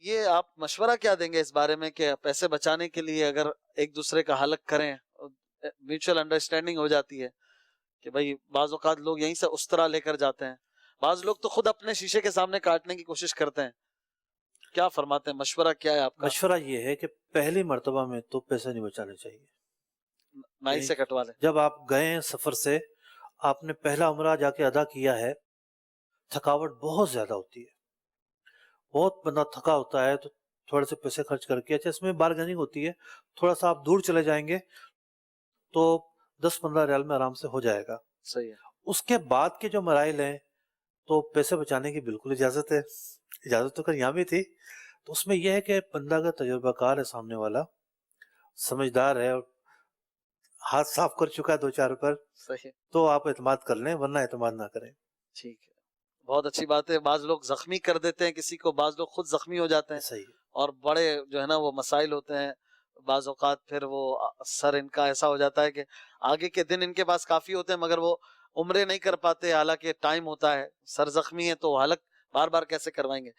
یہ آپ مشورہ کیا دیں گے اس بارے میں کہ پیسے بچانے کے لیے اگر ایک دوسرے کا حلق کریں، میوچل انڈرسٹینڈنگ ہو جاتی ہے کہ بھائی بعض اوقات لوگ یہیں سے اس طرح لے کر جاتے ہیں، بعض لوگ تو خود اپنے شیشے کے سامنے کاٹنے کی کوشش کرتے ہیں، کیا فرماتے ہیں، مشورہ کیا ہے آپ کا؟ مشورہ یہ ہے کہ پہلی مرتبہ میں تو پیسے نہیں بچانے چاہیے. نائی سے کٹوا لیں. جب آپ گئے ہیں سفر سے، آپ نے پہلا عمرہ جا کے ادا کیا ہے، تھکاوٹ بہت زیادہ ہوتی ہے، بہت بندہ تھکا ہوتا ہے، تو تھوڑے سے پیسے خرچ کر کے، اچھا اس میں بارگیننگ ہوتی ہے، تھوڑا سا آپ دور چلے جائیں گے تو 10-15 ریال میں آرام سے ہو جائے گا. صحیح ہے. اس کے بعد کے جو مراحل ہیں تو پیسے بچانے کی بالکل اجازت ہے، اجازت تو کر یہاں بھی تھی. تو اس میں یہ ہے کہ بندہ کا تجربہ کار ہے، سامنے والا سمجھدار ہے اور ہاتھ صاف کر چکا ہے 2-4 پر، صحیح. تو آپ اعتماد کر لیں، ورنہ اعتماد نہ کریں. ٹھیک ہے، بہت اچھی بات ہے. بعض لوگ زخمی کر دیتے ہیں کسی کو، بعض لوگ خود زخمی ہو جاتے ہیں، صحیح. اور بڑے جو ہے نا وہ مسائل ہوتے ہیں. بعض اوقات پھر وہ سر ان کا ایسا ہو جاتا ہے کہ آگے کے دن ان کے پاس کافی ہوتے ہیں مگر وہ عمرے نہیں کر پاتے، حالانکہ ٹائم ہوتا ہے. سر زخمی ہے تو حلق بار بار کیسے کروائیں گے.